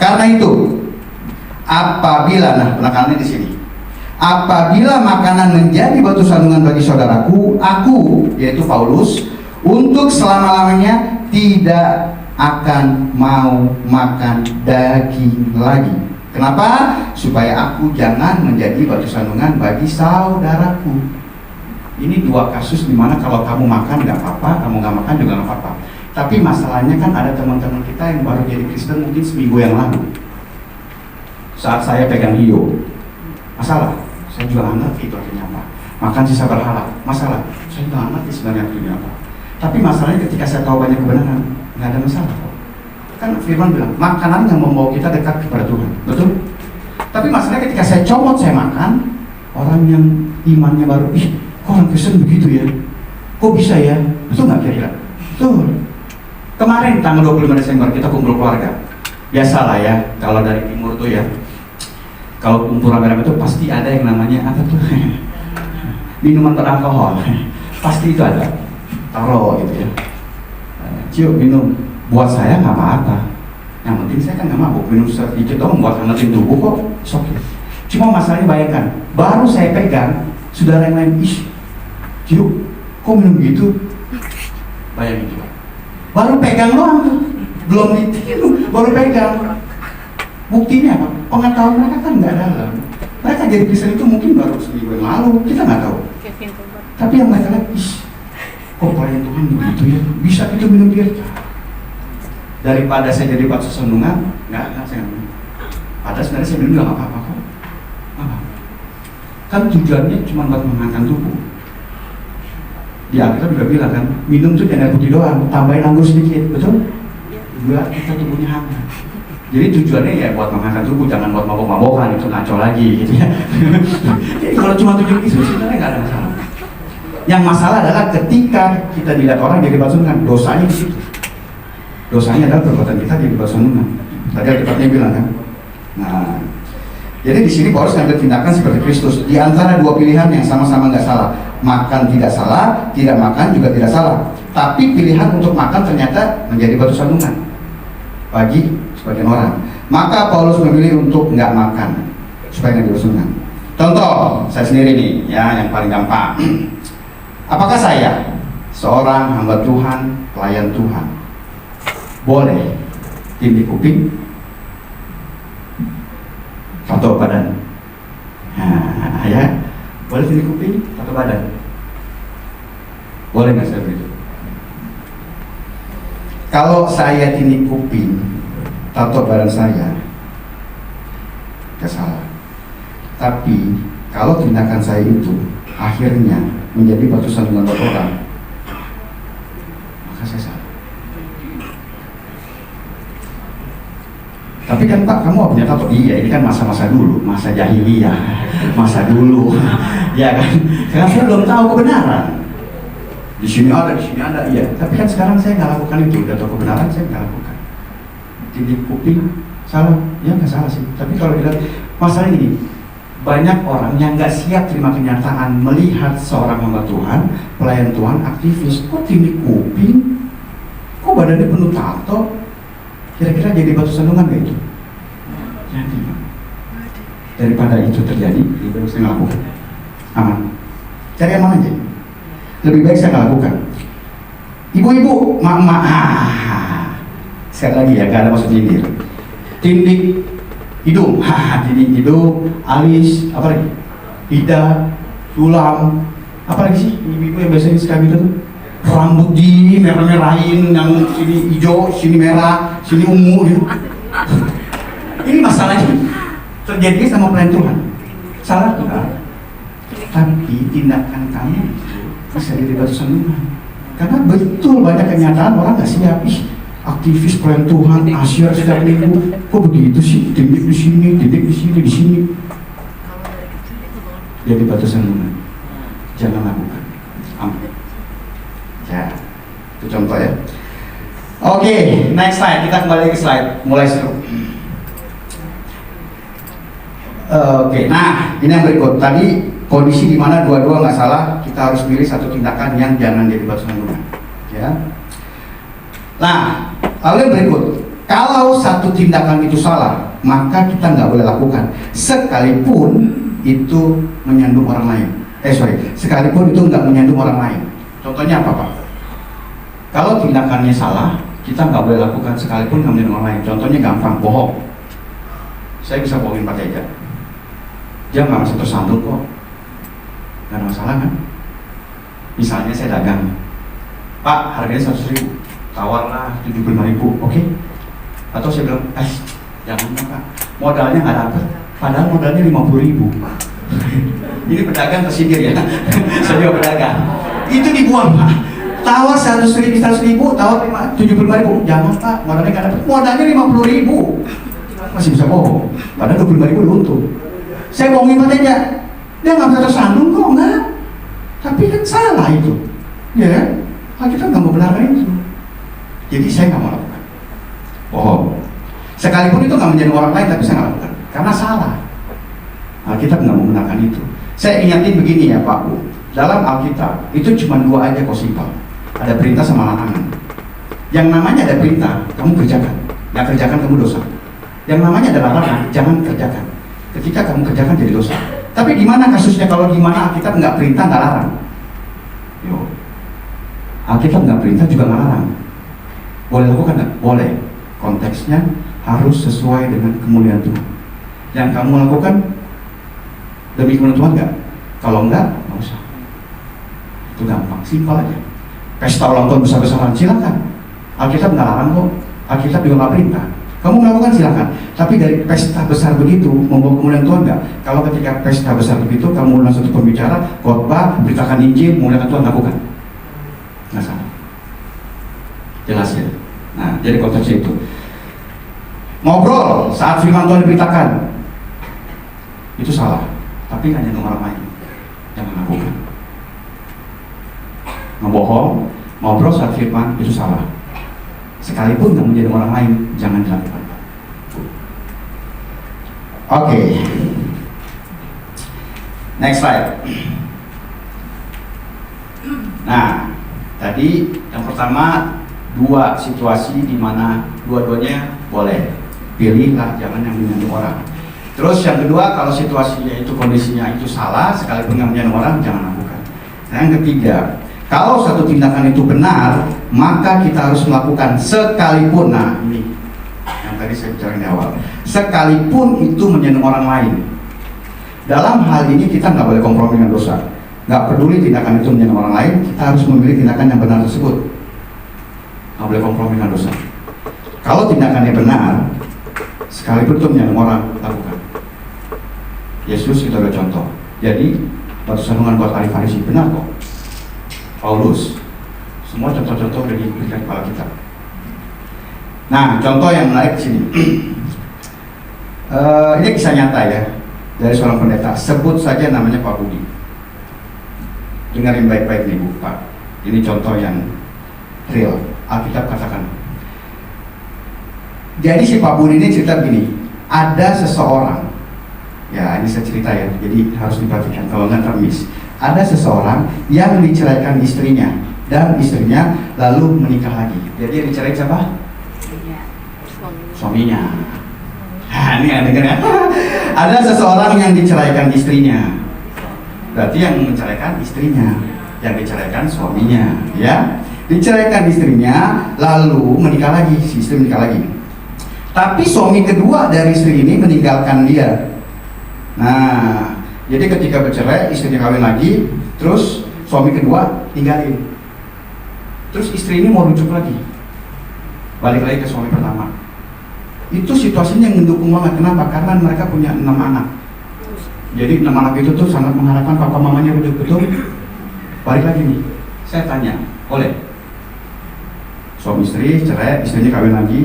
Karena itu, apabila, nah penekanannya di sini, apabila makanan menjadi batu sandungan bagi saudaraku, aku, yaitu Paulus, untuk selama-lamanya tidak akan mau makan daging lagi. Kenapa? Supaya aku jangan menjadi batu sandungan bagi saudaraku. Ini dua kasus dimana kalau kamu makan nggak apa-apa, kamu nggak makan juga nggak apa-apa. Tapi masalahnya kan ada teman-teman kita yang baru jadi Kristen mungkin seminggu yang lalu. Saat saya pegang hiyo, masalah, saya juga nggak ngerti itu artinya apa. Makan sisa berhala, masalah, saya juga nggak ngerti sebenarnya artinya apa. Tapi masalahnya ketika saya tahu banyak kebenaran, nggak ada masalah kok. Kan Firman bilang, makanan yang membawa kita dekat kepada Tuhan, betul? Tapi masalahnya ketika saya comot, saya makan, orang yang imannya baru, ih, kok orang Kristen begitu ya? Kok bisa ya? Betul nggak kira-kira? Betul. Kemarin tanggal 25 Desember kita kumpul keluarga. Biasalah ya, kalau dari timur tuh ya, kalau kumpul rame-rame itu pasti ada yang namanya apa tuh? Minuman beralkohol. Pasti itu ada. Taruh gitu ya. Cium minum. Buat saya nggak apa-apa. Yang penting saya kan nggak mabuk. Minum sedikit dong buat hangatin tubuh kok. Oke. Cuma masalahnya bayangkan, baru saya pegang, saudara yang lain, ih, cium, kok minum gitu? Bayangin coba. Baru pegang doang tuh, belum ditiru, baru pegang. Buktinya apa? Pengetahuan mereka kan nggak dalam. Mereka jadi Kristen itu mungkin baru seminggu yang lalu, kita nggak tahu. Tapi yang mereka lihat, Kok pelayan Tuhan begitu ya? Bisa gitu minum bir? Daripada saya jadi batu sandungan, enggak saya minum. Padahal sebenarnya saya minum nggak apa-apa kok. Apa? Kan tujuannya cuma buat menghangatkan tubuh. Di Alkitab juga bilang kan, minum tuh jangan putih doang, tambahin anggur sedikit, betul? Biar kita tubuhnya hangat. Jadi tujuannya ya buat menghangatkan tubuh, jangan buat mabok-mabokan, itu ngaco lagi gitu ya. Jadi kalau cuma tujuan itu sebenarnya nggak ada masalah. Yang masalah adalah ketika kita dilihat orang jadi batu sandungan, dosanya di situ. Dosanya adalah perbuatan kita jadi batu sandungan. Tadi Alkitabnya bilang kan. Nah, jadi di sini Paulus ngambil tindakan seperti Kristus. Di antara dua pilihan yang sama-sama nggak salah, makan tidak salah, tidak makan juga tidak salah. Tapi pilihan untuk makan ternyata menjadi batu sandungan bagi sebagian orang. Maka Paulus memilih untuk nggak makan supaya nggak dibatu. Contoh, saya sendiri nih, ya yang paling gampang. Apakah saya seorang hamba Tuhan, pelayan Tuhan, boleh tindih kuping atau badan? Nah, ya, boleh tindih kuping atau badan? Boleh nggak saya begitu? Kalau saya tindih kuping atau badan saya, nggak salah. Tapi kalau tindakan saya itu akhirnya menjadi batu sandungan buat orang, maka saya salah. Tapi kan Pak, kamu punya tato? Iya, ini kan masa-masa dulu, masa jahiliyah, masa dulu, ya kan? Karena saya belum tahu kebenaran. Di sini ada, iya. Tapi kan sekarang saya nggak lakukan itu, udah tahu kebenaran saya nggak lakukan. Tindih kuping salah, ya nggak salah sih. Tapi kalau dilihat masalah ini, banyak orang yang nggak siap terima kenyataan melihat seorang hamba Tuhan, pelayan Tuhan, aktivis, kok tindih kuping, kok badannya penuh tato, kira-kira jadi batu sandungan gak itu? Jadi daripada itu terjadi, lebih baik saya nggak lakukan. Aman, cari aman aja. Lebih baik saya nggak lakukan. Ibu-ibu, mak-mak, sekali lagi ya, gak ada maksud nyindir. Tindih hidung, tindih hidung, alis, apa lagi? Lidah, tulang, apa lagi sih? Ibu-ibu yang biasanya suka gitu tuh, rambut di merah-merahin, yang sini hijau, sini merah, sini ungu gitu. Ini masalahnya terjadi sama pelayan Tuhan. Salah enggak? Tapi tindakan kamu bisa jadi batu sandungan. Karena betul banyak kenyataan orang nggak siap. Ih, aktivis pelayan Tuhan, asyar setiap minggu, kok begitu sih? Tindik di sini, tindik di sini, di sini. Jadi batu sandungan. Jangan lakukan. Amin. Ya, itu contoh ya. Oke, next slide. Kita kembali ke slide. Mulai seru. Oke, nah ini yang berikut. Tadi kondisi di mana dua-dua nggak salah, kita harus pilih satu tindakan yang jangan jadi batu sandungan. Ya. Nah, lalu yang berikut. Kalau satu tindakan itu salah, maka kita nggak boleh lakukan, sekalipun itu menyandung orang lain. Sekalipun itu nggak menyandung orang lain. Contohnya apa Pak? Kalau tindakannya salah, kita nggak boleh lakukan sekalipun nggak menyandung orang lain. Contohnya gampang, bohong. Saya bisa bohongin Pak Teja. Dia nggak masuk tersandung kok, nggak ada masalah kan? Misalnya saya dagang, Pak harganya 100.000, tawarlah 75.000, oke? Atau saya bilang, jangan Pak, modalnya nggak dapat, padahal modalnya 50.000. Ini pedagang tersindir ya. Saya juga pedagang. Itu dibuang Pak. Tawar 100.000, tawar 75.000. Jangan Pak, modalnya nggak dapat. Modalnya 50.000. Masih bisa bohong. Padahal 25.000 untung. Saya bohongin Pak Teja. Dia nggak bisa tersandung kok, enggak. Tapi kan salah itu. Ya kan? Kita nggak mau benarkan itu. Jadi saya nggak mau lakukan. Bohong. Sekalipun itu nggak menjadi orang lain, tapi saya nggak lakukan. Karena salah. Alkitab nggak membenarkan itu. Saya ingatin begini ya Pak Bu, dalam Alkitab itu cuma dua aja kok simpel. Ada perintah sama larangan. Yang namanya ada perintah, kamu kerjakan. Nggak kerjakan kamu dosa. Yang namanya ada larangan, jangan kerjakan. Ketika kamu kerjakan jadi dosa. Tapi gimana kasusnya kalau gimana Alkitab nggak perintah nggak larang? Yo, Alkitab nggak perintah juga nggak larang. Boleh lakukan nggak? Boleh. Konteksnya harus sesuai dengan kemuliaan Tuhan. Yang kamu lakukan demi kemuliaan Tuhan nggak? Kalau nggak usah. Itu gampang, simpel aja. pesta ulang tahun besar-besaran, silakan. Alkitab nggak larang kok, Alkitab juga nggak perintah. Kamu melakukan silakan. Tapi dari pesta besar begitu membawa kemuliaan Tuhan nggak? Kalau ketika pesta besar begitu kamu langsung pembicara, khotbah, beritakan Injil, memuliakan Tuhan, lakukan. Nggak salah. Jelas ya. Nah, jadi konteksnya itu. Ngobrol saat firman Tuhan diberitakan, itu salah. Tapi hanya orang lain, jangan lakukan. Ngebohong, ngobrol saat firman, itu salah. Sekalipun kamu menjadi orang lain, jangan dilakukan. Oke. Next slide. Nah, tadi yang pertama dua situasi di mana dua-duanya boleh. Pilihlah, jangan yang menyentuh orang. Terus yang kedua, kalau situasinya itu kondisinya itu salah, sekalipun yang menyentuh orang, jangan lakukan. Nah, yang ketiga, kalau satu tindakan itu benar, maka kita harus melakukan sekalipun. Nah, ini yang tadi saya bicara di awal. Sekalipun itu menyentuh orang lain. Dalam hal ini kita nggak boleh kompromi dengan dosa. Nggak peduli tindakan itu menyentuh orang lain, kita harus memilih tindakan yang benar tersebut. Nggak boleh kompromi dengan dosa. Kalau tindakannya benar, sekalipun itu menyentuh orang, lakukan. Yesus itu ada contoh. Jadi batu sandungan buat ahli Farisi, benar kok. Paulus, semua contoh-contoh udah diberikan kepada kita. Nah, contoh yang menarik sini. Ini kisah nyata ya, dari seorang pendeta. Sebut saja namanya Pak Budi. Dengarin baik-baik nih Bu, Pak. Ini contoh yang real. Alkitab katakan. Jadi si Pak Budi ini cerita begini. Ada seseorang, ya ini saya cerita ya, jadi harus diperhatikan kalau nggak termis. Ada seseorang yang diceraikan istrinya dan istrinya lalu menikah lagi. Jadi yang dicerai siapa? Suaminya. Nah, ini ada kan? Ada seseorang yang diceraikan istrinya. Berarti yang menceraikan istrinya, yang diceraikan suaminya, ya. Diceraikan istrinya lalu menikah lagi, si istri menikah lagi. Tapi suami kedua dari istri ini meninggalkan dia. Nah, jadi ketika bercerai, istrinya kawin lagi, terus suami kedua tinggalin. Terus istri ini mau rujuk lagi, balik lagi ke suami pertama. Itu situasinya yang mendukung banget. Kenapa? Karena mereka punya 6 anak. Jadi 6 anak itu tuh sangat mengharapkan papa mamanya betul-betul balik lagi nih. Saya tanya, boleh? Suami istri cerai, istrinya kawin lagi,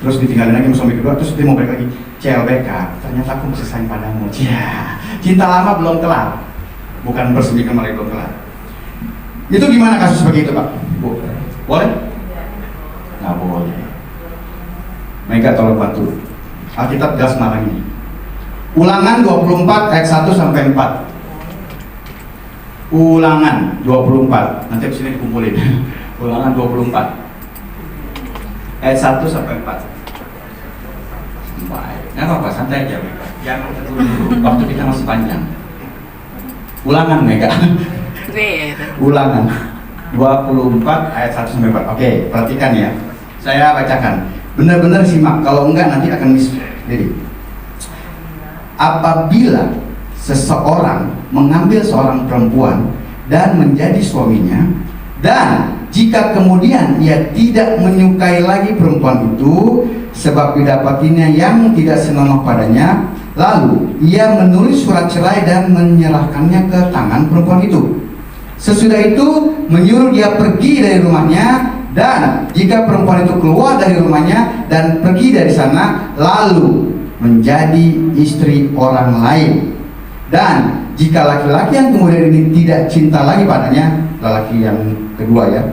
terus ditinggalin lagi sama suami kedua, terus dia mau balik lagi. CLBK, ternyata aku masih sayang padamu. Ya, cinta lama belum kelar, bukan bersemi kembali belum kelar. Itu gimana kasus begitu Pak? Bu, boleh? Nggak boleh. Mega tolong bantu. Alkitab jelas melarang ini. Ulangan 24 ayat 1 sampai 4. Ulangan 24. Nanti abis ini dikumpulin. Ulangan 24 ayat 1 sampai 4. Baik. Nggak apa-apa, santai aja Mega. Jangan dulu. Waktu kita masih panjang. Ulangan Mega. Ulangan 24 ayat 1 sampai 4. Oke, perhatikan ya. Saya bacakan. Benar-benar simak, kalau enggak nanti akan miss. Jadi, apabila seseorang mengambil seorang perempuan dan menjadi suaminya, dan jika kemudian ia tidak menyukai lagi perempuan itu sebab didapatinya yang tidak senonoh padanya, lalu ia menulis surat cerai dan menyerahkannya ke tangan perempuan itu. Sesudah itu menyuruh dia pergi dari rumahnya, dan jika perempuan itu keluar dari rumahnya dan pergi dari sana, lalu menjadi istri orang lain. Dan jika laki-laki yang kemudian ini tidak cinta lagi padanya, laki yang kedua ya,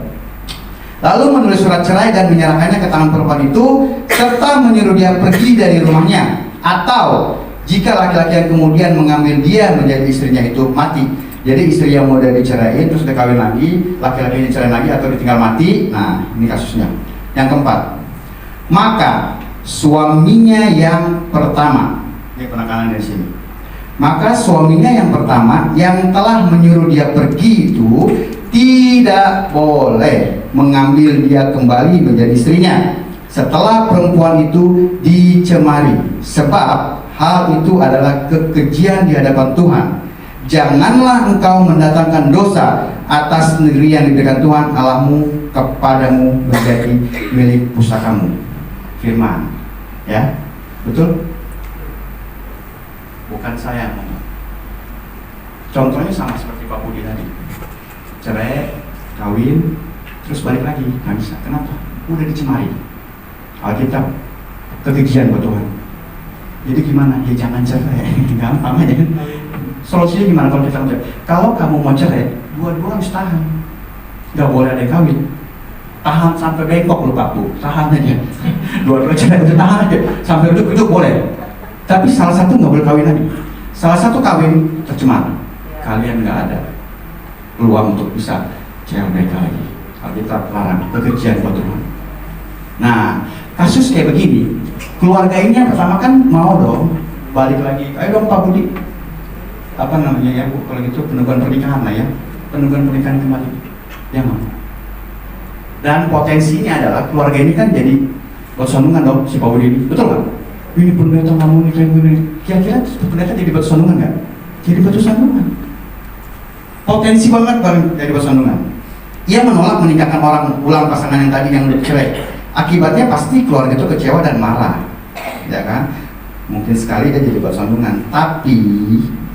lalu menulis surat cerai dan menyerahkannya ke tangan perempuan itu, serta menyuruh dia pergi dari rumahnya. Atau jika laki-laki yang kemudian mengambil dia menjadi istrinya itu mati. Jadi istri yang mau diceraiin terus dia kawin lagi, laki-laki yang dicerai lagi atau ditinggal mati. Nah, ini kasusnya. Yang keempat, maka suaminya yang pertama, ini penekanan dari sini. Maka suaminya yang pertama yang telah menyuruh dia pergi itu tidak boleh mengambil dia kembali menjadi istrinya setelah perempuan itu dicemari, sebab hal itu adalah kekejian di hadapan Tuhan. Janganlah engkau mendatangkan dosa atas negeri yang diberikan Tuhan Allahmu kepadamu menjadi milik pusakamu. Firman, ya, betul? Bukan saya yang ngomong. Contohnya sama seperti Pak Budi tadi, cerai, kawin, terus balik lagi, nggak bisa. Kenapa? Udah dicemari. Alkitab kekejian buat Tuhan. Jadi gimana? Ya jangan cerai. Gampang aja. Solusinya gimana kalau kita cerai? Kalau kamu mau cerai, dua-dua harus tahan. Nggak boleh ada yang kawin. Tahan sampai bengkok loh Pak Bu. Tahan aja. Dua-dua cerai itu tahan aja. Sampai duduk boleh. Tapi salah satu nggak boleh kawin lagi. Salah satu kawin tercemar. Kalian nggak ada peluang untuk bisa cerai lagi. Alkitab larang. Kekejian buat Tuhan. Nah, kasus kayak begini, keluarga ini yang pertama kan mau dong balik lagi. Ayo dong Pak Budi, apa namanya ya Bu, kalau gitu peneguhan pernikahan lah ya, peneguhan pernikahan kembali, ya mau. Dan potensinya adalah keluarga ini kan jadi batu sandungan dong si Pak Budi ini, betul nggak? Ini pendeta kamu nih kayak gini, kira-kira pendeta jadi batu sandungan nggak? Jadi batu sandungan, potensi banget jadi batu sandungan. Ia menolak menikahkan orang ulang pasangan yang tadi yang udah cerai. Akibatnya pasti keluarga itu kecewa dan marah, ya kan? Mungkin sekali dia jadi batu sandungan, tapi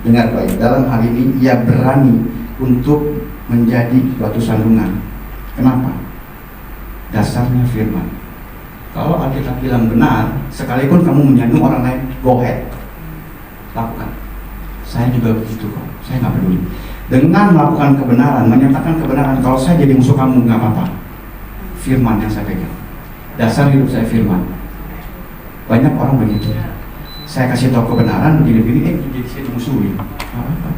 dengar baik, dalam hal ini ia berani untuk menjadi batu sandungan. Kenapa? Dasarnya firman. Kalau Alkitab bilang benar, sekalipun kamu menyandung orang lain, go ahead, lakukan. Saya juga begitu kok, saya nggak peduli. Dengan melakukan kebenaran, menyatakan kebenaran, kalau saya jadi musuh kamu nggak apa-apa. Firman yang saya pegang. Dasar hidup saya firman. Banyak orang begitu. Saya kasih tahu kebenaran begini-begini, jadi saya dimusuhin. Apa?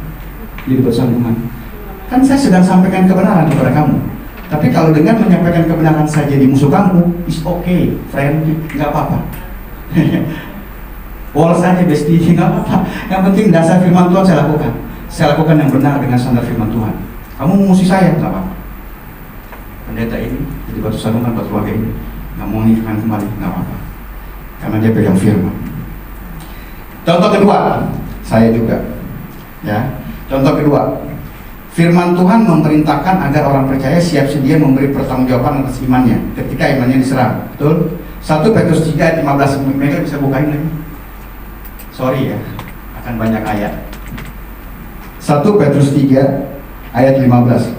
Jadi bersandungan. Kan saya sedang sampaikan kebenaran kepada kamu. Tapi kalau dengan menyampaikan kebenaran saya jadi musuh kamu, is okay, friend, nggak apa-apa. Wall saja bestie, nggak apa-apa. Yang penting dasar firman Tuhan saya lakukan. Saya lakukan yang benar dengan standar firman Tuhan. Kamu memusuhi saya, nggak apa-apa. Pendeta ini jadi batu sandungan buat keluarga ini. Nggak mau nikahkan kembali, nggak apa-apa, karena dia pegang firman. Contoh kedua, saya juga, ya. Contoh kedua, firman Tuhan memerintahkan agar orang percaya siap sedia memberi pertanggungjawaban atas imannya ketika imannya diserang. Betul? 1 Petrus 3 ayat 15. Mereka bisa bukain lagi. Sorry ya, akan banyak ayat. 1 Petrus 3 ayat 15.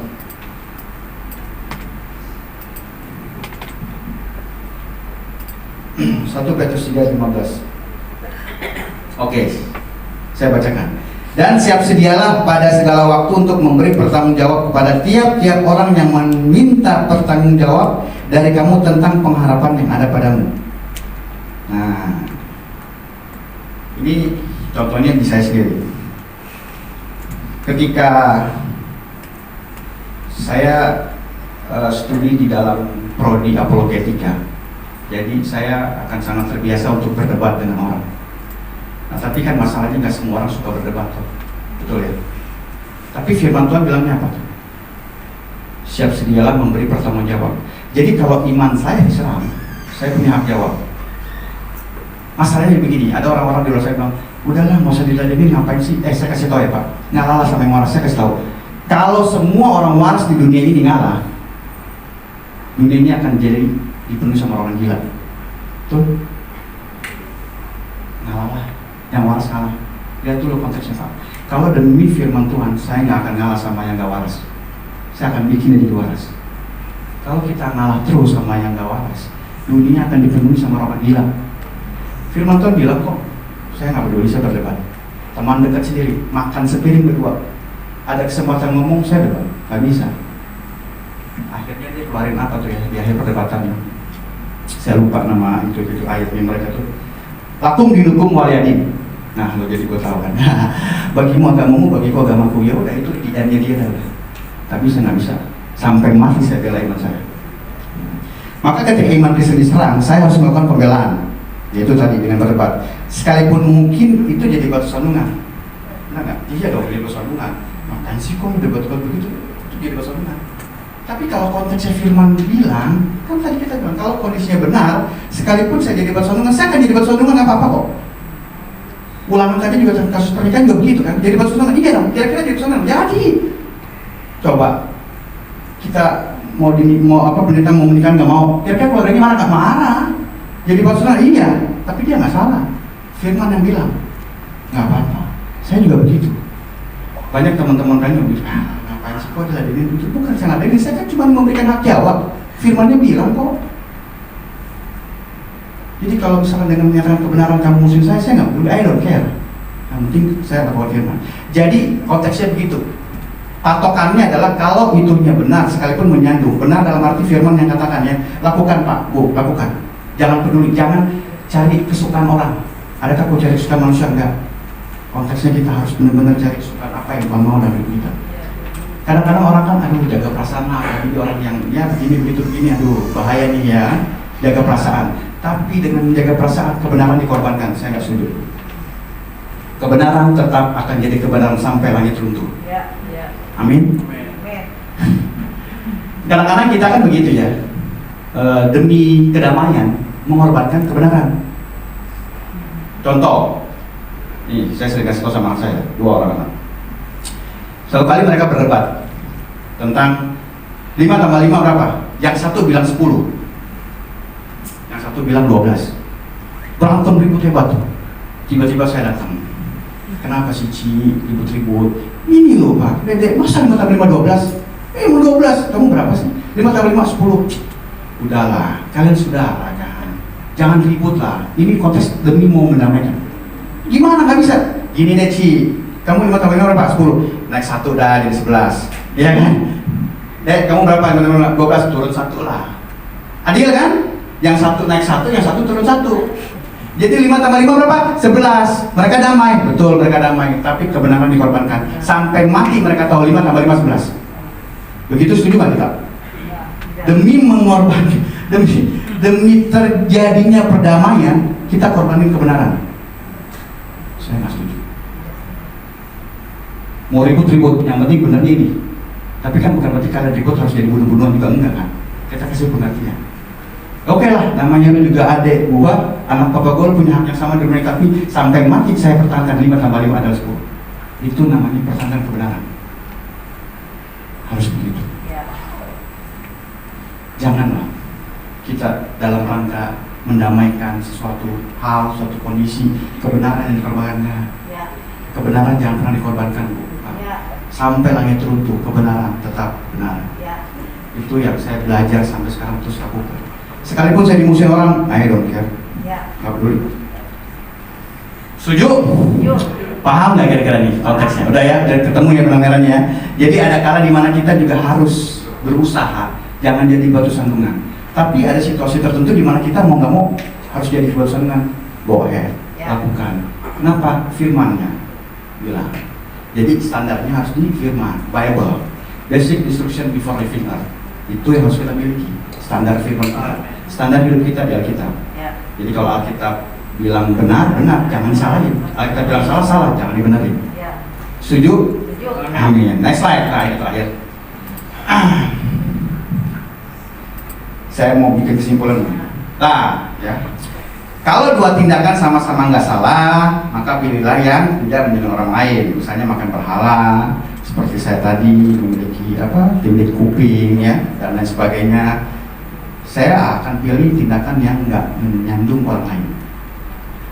1 Petrus 3:15. Oke, saya bacakan. Dan siap sedialah pada segala waktu untuk memberi pertanggungjawab kepada tiap-tiap orang yang meminta pertanggungjawab dari kamu tentang pengharapan yang ada padamu. Nah, ini contohnya di saya sendiri. Ketika saya studi di dalam prodi apologetika, jadi saya akan sangat terbiasa untuk berdebat dengan orang. Nah, tapi kan masalahnya nggak semua orang suka berdebat, tuh. Betul ya? Tapi firman Tuhan bilangnya apa tuh? Siap sedialah memberi pertanggungjawab. Jadi kalau iman saya diserang, saya punya hak jawab. Masalahnya begini, ada orang-orang di luar saya bilang, udahlah nggak usah diladenin, ngapain sih? Saya kasih tahu ya Pak, ngalah sama yang waras. Saya kasih tahu, kalau semua orang waras di dunia ini ngalah, dunia ini akan jadi dipenuhi sama orang gila. Tuh, ngalah, yang waras ngalah. Lihat dulu konteksnya Pak. Kalau demi firman Tuhan, saya nggak akan ngalah sama yang nggak waras. Saya akan bikin jadi waras. Kalau kita ngalah terus sama yang nggak waras, dunia akan dipenuhi sama orang gila. Firman Tuhan bilang kok, saya nggak peduli, saya berdebat. Teman dekat sendiri, makan sepiring berdua. Ada kesempatan ngomong, saya debat, nggak bisa. Akhirnya dia keluarin apa tuh ya di akhir perdebatannya? Saya lupa nama itu ayatnya mereka tuh. Lakum dinukum waliyadin. Nah, lo jadi gue tahu kan. Bagimu agamamu, bagiku agamaku. Ya udah itu idenya dia dah. Tapi saya nggak bisa. Sampai mati saya bela iman saya. Maka ketika iman Kristen diserang, saya harus melakukan pembelaan. Yaitu tadi dengan berdebat. Sekalipun mungkin itu jadi batu sandungan. Nah nggak? Iya dong, jadi batu sandungan. Makanya sih kok debat-debat begitu, itu jadi batu sandungan. Tapi kalau konteksnya firman bilang, kan tadi kita bilang kalau kondisinya benar, sekalipun saya jadi batu sandungan, saya akan jadi batu sandungan nggak apa-apa kok. Ulangan tadi juga kasus pernikahan juga begitu kan. Jadi batu sandungan, iya dong. Kira-kira jadi batu sandungan. Jadi, coba kita mau pendeta mau menikah nggak mau. Kira-kira keluarganya marah nggak marah. Jadi batu sandungan, iya. Tapi dia nggak salah. Firman yang bilang nggak apa-apa. Saya juga begitu. Banyak teman-teman lain yang bilang, ngapain sih kok diladenin itu? Bukan saya ladenin, saya kan cuma memberikan hak jawab. Firmannya bilang kok. Jadi kalau misalkan dengan menyatakan kebenaran kamu musuhin saya nggak peduli, I don't care. Yang penting saya lakukan firman. Jadi konteksnya begitu. Patokannya adalah kalau itunya benar, sekalipun menyandung. Benar dalam arti firman yang katakannya, lakukan Pak, Bu, lakukan. Jangan peduli, jangan cari kesukaan orang. Adakah kau cari kesukaan manusia? Enggak. Konteksnya kita harus benar-benar cari kesukaan apa yang Tuhan mau dalam hidup kita. Kadang-kadang orang kan, aduh jaga perasaan lah, jadi orang yang ya begini, aduh bahaya nih ya, jaga perasaan. Tapi dengan menjaga perasaan, kebenaran dikorbankan. Saya nggak setuju. Kebenaran tetap akan jadi kebenaran sampai langit runtuh. Amin. Kadang-kadang kita kan begitu ya, demi kedamaian mengorbankan kebenaran. Contoh, ini saya sering kasih tahu sama anak saya, 2 orang anak. Satu kali mereka berdebat tentang 5 tambah 5 berapa? Yang satu bilang 10, yang satu bilang 12. Berantem ribut hebat tuh. Tiba-tiba saya datang. Kenapa sih Ci ribut-ribut? Ini loh Pak, Dedek, masa 5 tambah 5 12? Mau 12, kamu berapa sih? 5 tambah 5 10. Udahlah, kalian sudah kan. Jangan ribut lah. Ini konteks demi mau mendamaikan. Gimana nggak bisa? Gini deh Ci, kamu 5 tambah 5 berapa? 10. Naik 1 dah jadi 11. Iya kan? Dek, kamu berapa? 12, turun 1 lah. Adil kan? Yang satu naik 1, yang satu turun 1. Jadi 5 tambah 5 berapa? 11. Mereka damai, betul mereka damai. Tapi kebenaran dikorbankan. Sampai mati mereka tahu 5 tambah 5 11. Begitu setuju kan kita? Demi mengorbankan, demi terjadinya perdamaian, kita korbanin kebenaran. Saya nggak setuju. Mau ribut-ribut, yang penting benar ini. Tapi kan bukan berarti kalian ribut harus jadi bunuh-bunuhan juga, enggak kan? Kita kasih pengertian. Oke lah, namanya lu juga adik gua, anak papa gua punya hak yang sama dengan mereka, tapi sampai mati saya pertahankan 5 tambah 5 adalah 10. Itu namanya pertahankan kebenaran. Harus begitu. Janganlah kita dalam rangka mendamaikan sesuatu hal, suatu kondisi, kebenaran yang dikorbankannya. Kebenaran jangan pernah dikorbankan, Bu. Sampai langit runtuh, kebenaran tetap benar. Itu yang saya belajar sampai sekarang terus lakukan. Sekalipun saya dimusuhin orang, I don't care. Gak peduli. Setuju? Paham nggak kira-kira nih konteksnya? Udah ya, udah ketemu ya benang merahnya. Jadi ada kala di mana kita juga harus berusaha, jangan jadi batu sandungan. Tapi ada situasi tertentu di mana kita mau nggak mau harus jadi batu sandungan. Go ahead, lakukan. Kenapa? Firmannya bilang. Jadi standarnya harus di firman, Bible. Basic instruction before leaving earth. Itu yang harus kita miliki. Standar firman kita, standar hidup kita di Alkitab. Jadi kalau Alkitab bilang benar, benar, jangan disalahin. Alkitab bilang salah, salah, jangan dibenerin. Setuju? Amin. Next slide, terakhir. Saya mau bikin kesimpulan. Nah, ya. Kalau 2 tindakan sama-sama nggak salah, maka pilihlah yang tidak menyinggung orang lain. Misalnya makan berhala, seperti saya tadi memiliki titik kuping ya dan lain sebagainya. Saya akan pilih tindakan yang nggak menyandung orang lain.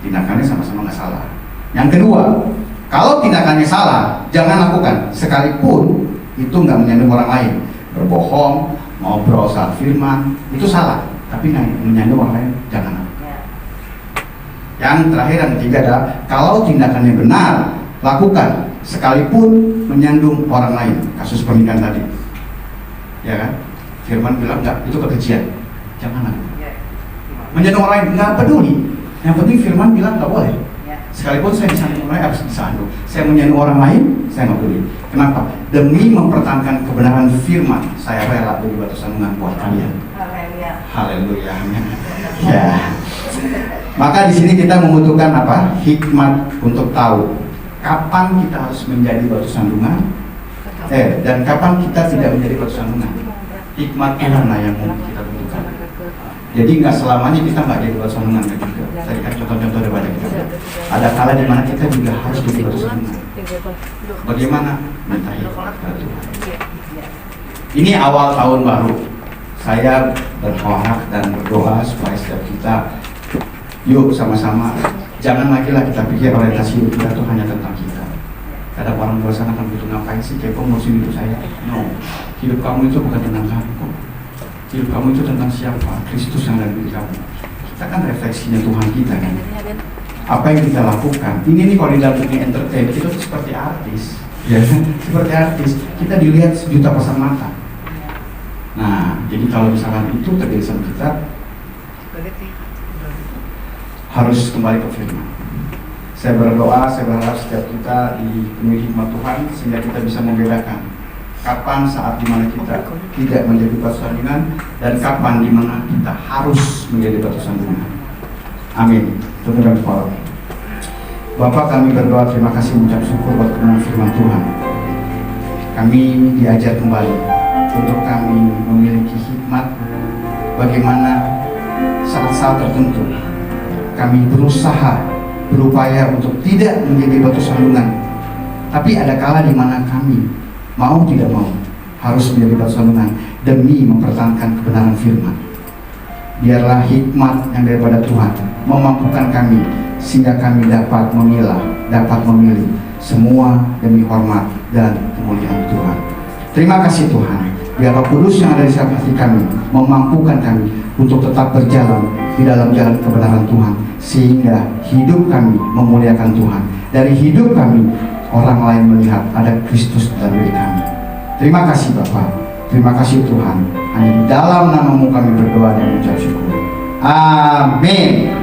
Tindakannya sama-sama nggak salah. Yang kedua, kalau tindakannya salah, jangan lakukan. Sekalipun itu nggak menyandung orang lain. Berbohong, ngobrol saat firman, itu salah. Tapi nggak menyandung orang lain, jangan. Yang terakhir, yang ketiga adalah kalau tindakannya benar, lakukan sekalipun menyandung orang lain. Kasus pernikahan tadi, ya kan? Firman bilang enggak, itu kekejian, jangan lakukan. Menyandung orang lain nggak peduli. Yang penting Firman bilang nggak boleh. Sekalipun saya disandung orang lain harus disandung. Saya menyandung orang lain, saya nggak peduli. Kenapa? Demi mempertahankan kebenaran Firman, saya rela jadi batu sandungan buat kalian. Haleluya. Ya. Maka di sini kita membutuhkan apa? Hikmat untuk tahu kapan kita harus menjadi batu sandungan, dan kapan kita tidak menjadi batu sandungan. Hikmat mana yang kita butuhkan. Jadi nggak selamanya kita nggak jadi batu sandungan juga. Tadi kan contoh-contoh ada banyak. Ada kala di mana kita juga harus menjadi batu sandungan. Bagaimana? Minta hikmat kepada Tuhan. Ini awal tahun baru. Saya berharap dan berdoa supaya setiap kita, yuk sama-sama, jangan lagi lah kita pikir orientasi hidup kita itu hanya tentang kita. Kadang orang di luar sana kan butuh ngapain sih, kepo ngurusin hidup saya. No, hidup kamu itu bukan tentang kamu kok. Hidup kamu itu tentang siapa? Kristus yang ada di diri kamu. Kita kan refleksinya Tuhan kita kan. Apa yang kita lakukan? Ini nih kalau di dalam dunia entertain, kita tuh seperti artis, ya, seperti artis. Kita dilihat sejuta pasang mata. Nah, jadi kalau misalkan itu terjadi sama kita, harus kembali ke firman. Saya berdoa, saya berharap setiap kita dipenuhi hikmat Tuhan sehingga kita bisa membedakan kapan saat dimana kita tidak menjadi batu sandungan dan kapan dimana kita harus menjadi batu sandungan. Amin. Tundukkan kepala. Bapak, kami berdoa terima kasih mengucap syukur buat kebenaran firman Tuhan. Kami diajar kembali untuk kami memiliki hikmat bagaimana saat-saat tertentu kami berusaha berupaya untuk tidak menjadi batu sandungan, tapi ada kala di mana kami mau tidak mau harus menjadi batu sandungan demi mempertahankan kebenaran firman. Biarlah hikmat yang daripada Tuhan memampukan kami sehingga kami dapat memilah, dapat memilih semua demi hormat dan kemuliaan Tuhan. Terima kasih Tuhan. Biar Roh Kudus yang ada di dalam hati kami memampukan kami untuk tetap berjalan di dalam jalan kebenaran Tuhan, sehingga hidup kami memuliakan Tuhan. Dari hidup kami orang lain melihat ada Kristus dalam diri kami. Terima kasih Bapa, terima kasih Tuhan. Hanya di dalam nama-Mu kami berdoa dan mengucap syukur. Amin.